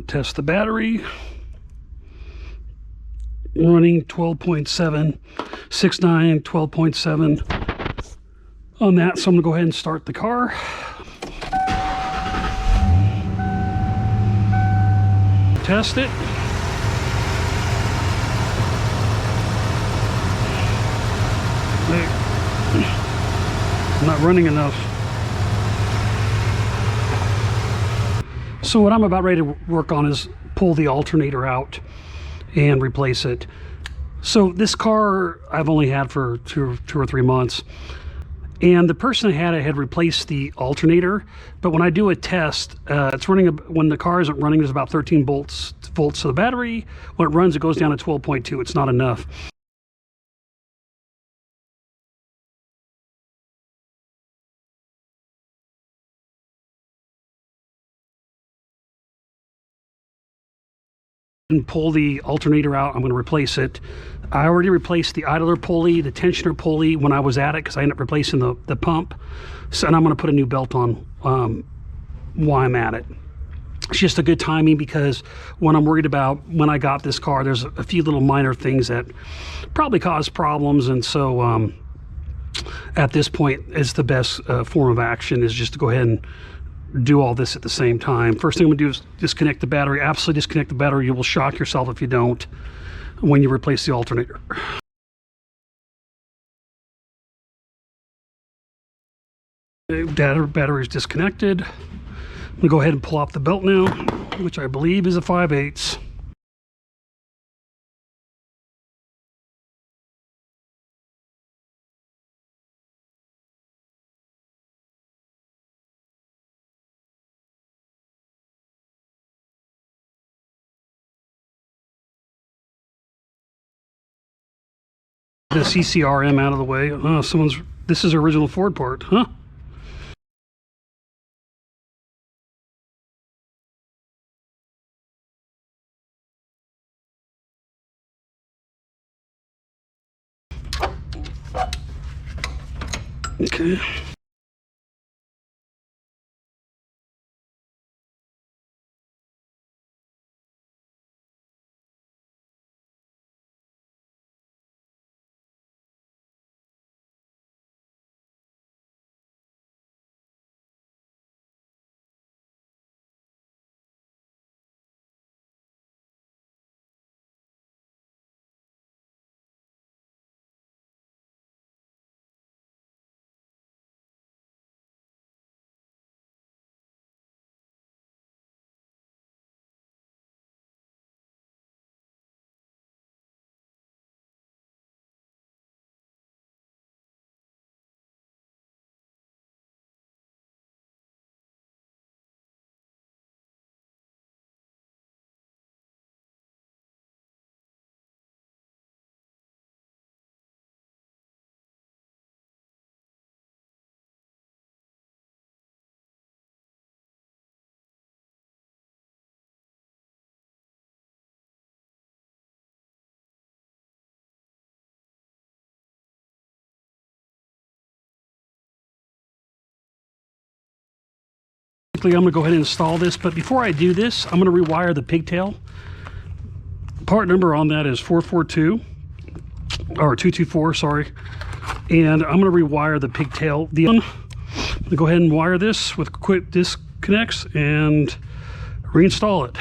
Test the battery. Running 12.7, 6.9, 12.7 on that. So I'm gonna go ahead and start the car. Test it. I'm not running enough. So what I'm about ready to work on is pull the alternator out and replace it. So this car I've only had for two or 3 months, and the person that had it had replaced the alternator, but when I do a test, it's running, when the car isn't running, there's about 13 volts to the battery. When it runs, it goes down to 12.2. It's not enough. And pull the alternator out. I'm going to replace it. I already replaced the idler pulley, the tensioner pulley when I was at it, because I ended up replacing the pump. So, and I'm going to put a new belt on while I'm at it. It's just a good timing, because when I'm worried about when I got this car, there's a few little minor things that probably cause problems, and so at this point, it's the best form of action is just to go ahead and do all this at the same time. First thing I'm gonna do is disconnect the battery. Absolutely disconnect the battery. You will shock yourself if you don't when you replace the alternator. Battery is disconnected. I'm gonna go ahead and pull off the belt now, which I believe is a 5/8. The CCRM out of the way. Oh, this is original Ford part, huh? Okay. I'm going to go ahead and install this, but before I do this, I'm going to rewire the pigtail. Part number on that is 442, or 224, sorry. And I'm going to rewire the pigtail. I'm going to go ahead and wire this with quick disconnects and reinstall it.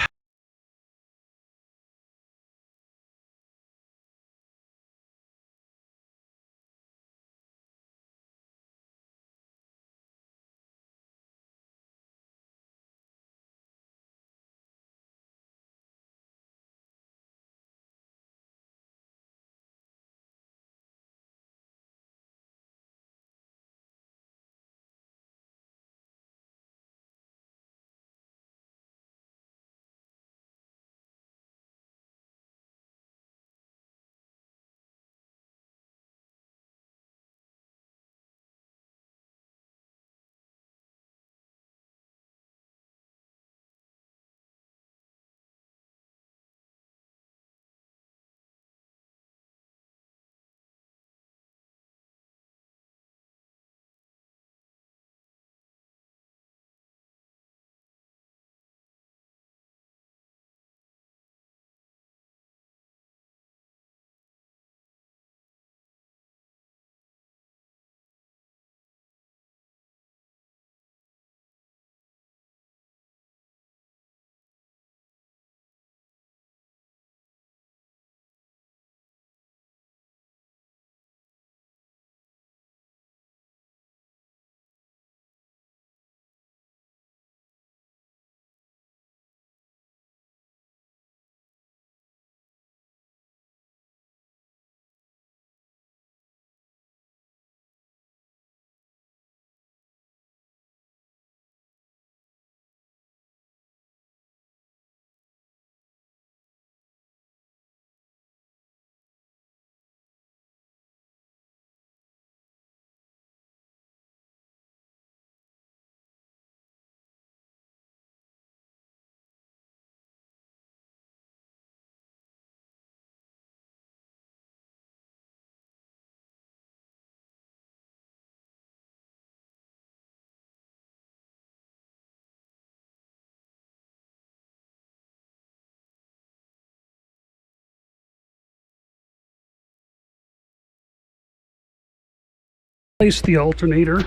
Replaced the alternator,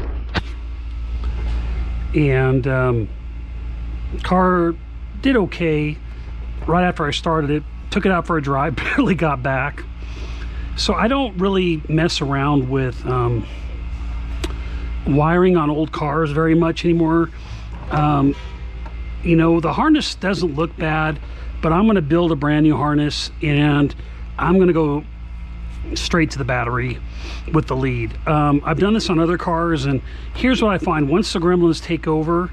and car did okay. Right after I started it, took it out for a drive, barely got back. So I don't really mess around with wiring on old cars very much anymore. You know, the harness doesn't look bad, but I'm going to build a brand new harness, and I'm going to go straight to the battery with the lead. I've done this on other cars, and here's what I find. Once the gremlins take over,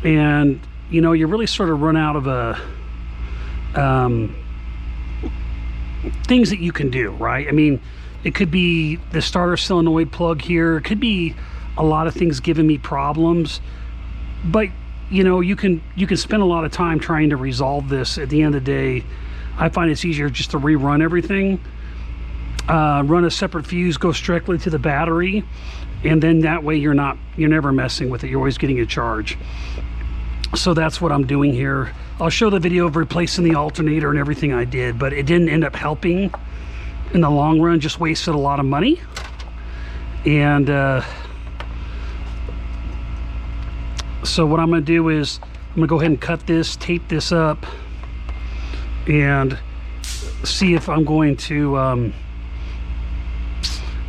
and you know, you really sort of run out of things that you can do, right? I mean, it could be the starter solenoid plug here. It could be a lot of things giving me problems, but you know, you can spend a lot of time trying to resolve this. At the end of the day, I find it's easier just to rerun everything, run a separate fuse, go directly to the battery, and then that way you're never messing with it. You're always getting a charge. So that's what I'm doing here. I'll show the video of replacing the alternator and everything I did, but it didn't end up helping in the long run. Just wasted a lot of money. And so what I'm going to do is I'm going to go ahead and cut this, tape this up, and see if I'm going to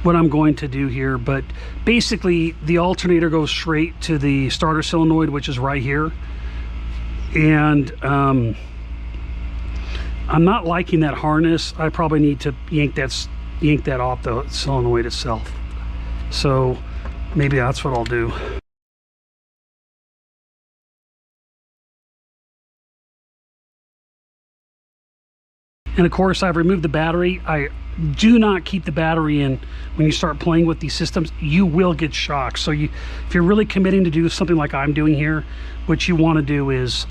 what I'm going to do here. But basically the alternator goes straight to the starter solenoid, which is right here, and I'm not liking that harness. I probably need to yank that off the solenoid itself. So maybe that's what I'll do. And of course, I've removed the battery. I do not keep the battery in. When you start playing with these systems, you will get shocked. So if you're really committing to do something like I'm doing here, what you want to do is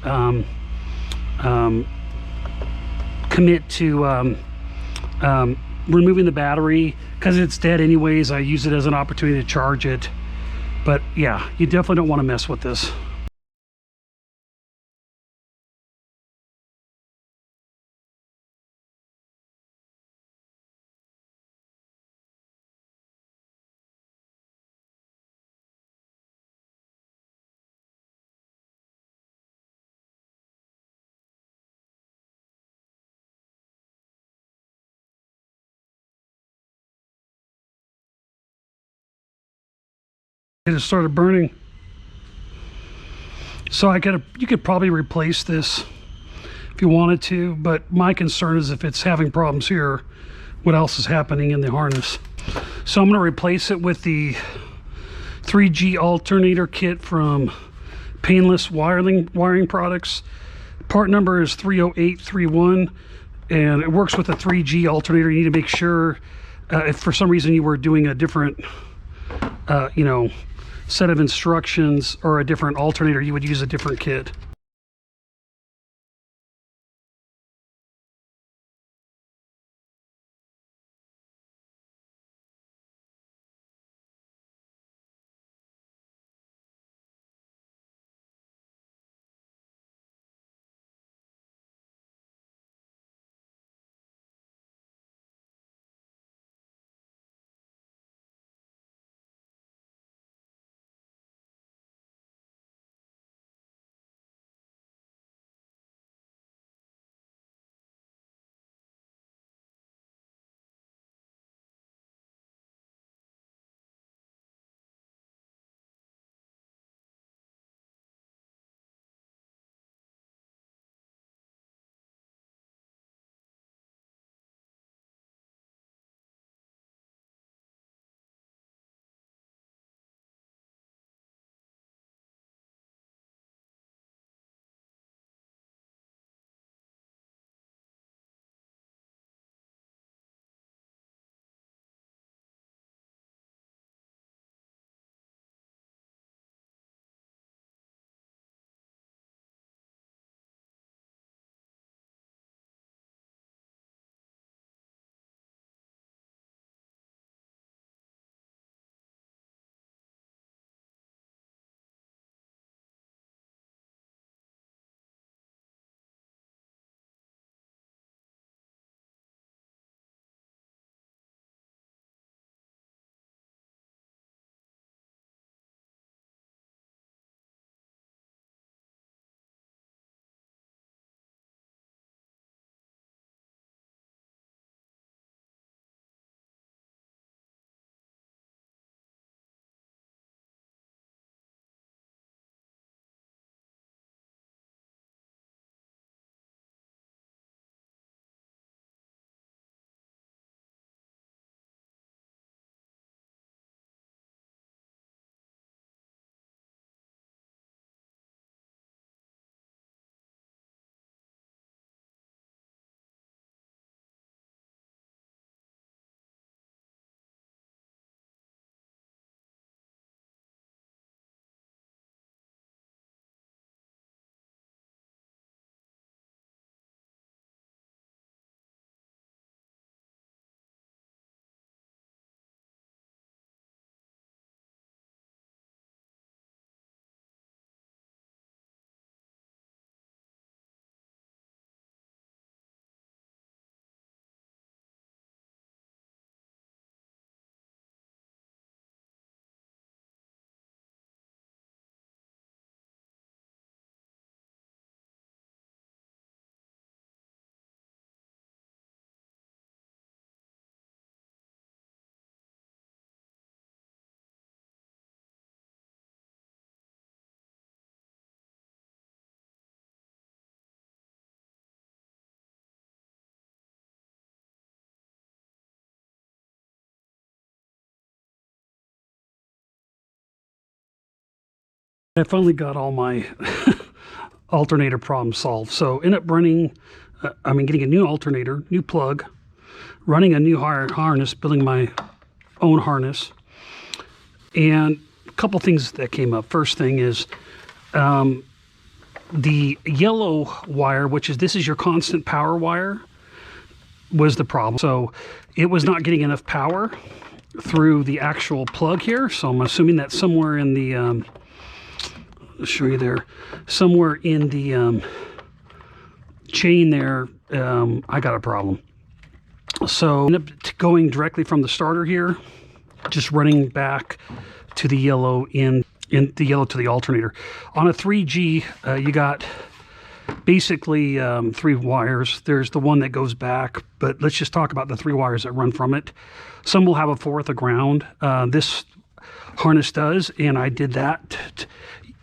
commit to removing the battery, because it's dead anyways. I use it as an opportunity to charge it. But yeah, you definitely don't want to mess with this. It started burning. So you could probably replace this if you wanted to, but my concern is if it's having problems here, what else is happening in the harness? So I'm going to replace it with the 3G alternator kit from Painless Wiring Products. Part number is 30831, and it works with a 3G alternator. You need to make sure if for some reason you were doing a different you know, set of instructions or a different alternator, you would use a different kit. I finally got all my alternator problems solved. So end up running, getting a new alternator, new plug, running a new harness, building my own harness. And a couple things that came up. First thing is the yellow wire, this is your constant power wire, was the problem. So it was not getting enough power through the actual plug here. So I'm assuming that somewhere in the, I'll show you there, somewhere in the chain there, I got a problem. So I ended up going directly from the starter here, just running back to the yellow in the yellow to the alternator. On a 3G, you got basically 3 wires. There's the one that goes back, but let's just talk about the 3 wires that run from it. Some will have a 4th of ground. This harness does, and I did that.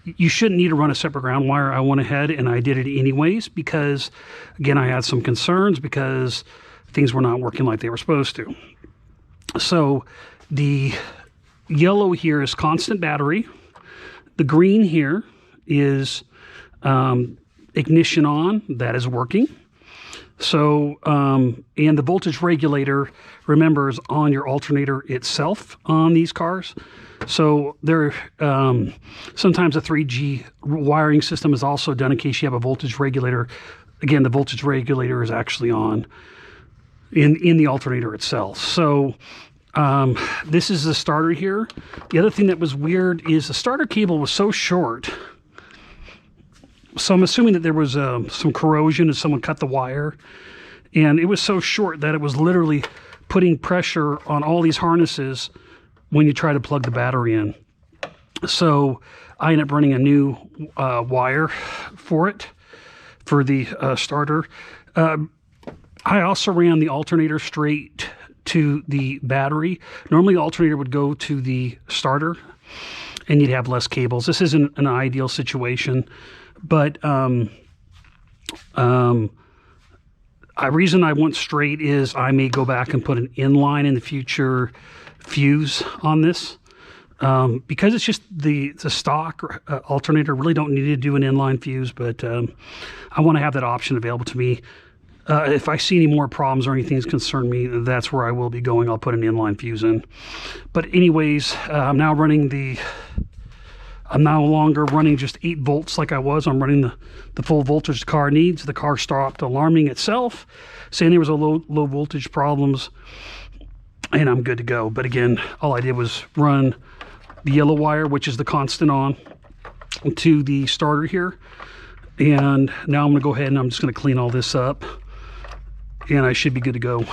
You shouldn't need to run a separate ground wire. I went ahead and I did it anyways because, again, I had some concerns because things were not working like they were supposed to. So the yellow here is constant battery. The green here is ignition on. That is working. So, and the voltage regulator, remember, is on your alternator itself on these cars. So there, sometimes a 3G wiring system is also done in case you have a voltage regulator. Again, the voltage regulator is actually on in the alternator itself. So this is the starter here. The other thing that was weird is the starter cable was so short. So I'm assuming that there was some corrosion and someone cut the wire. And it was so short that it was literally putting pressure on all these harnesses when you try to plug the battery in. So I ended up running a new wire for it, for the starter. I also ran the alternator straight to the battery. Normally the alternator would go to the starter and you'd have less cables. This isn't an ideal situation, but reason I went straight is I may go back and put an inline in the future fuse on this. Because it's just the stock alternator, really don't need to do an inline fuse, but I want to have that option available to me. If I see any more problems or anything that's concerned me, that's where I will be going. I'll put an inline fuse in. But anyways, I'm no longer running just 8 volts like I was. I'm running the full voltage the car needs. The car stopped alarming itself, saying there was a low voltage problems, and I'm good to go. But again, all I did was run the yellow wire, which is the constant on, to the starter here. And now I'm going to go ahead and I'm just going to clean all this up, and I should be good to go.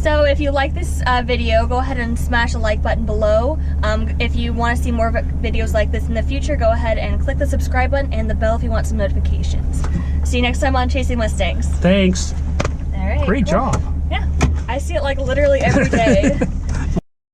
So if you like this video, go ahead and smash the like button below. If you want to see more videos like this in the future, go ahead and click the subscribe button and the bell if you want some notifications. See you next time on Chasing Mustangs. Thanks. All right. Great job. Yeah, I see it like literally every day.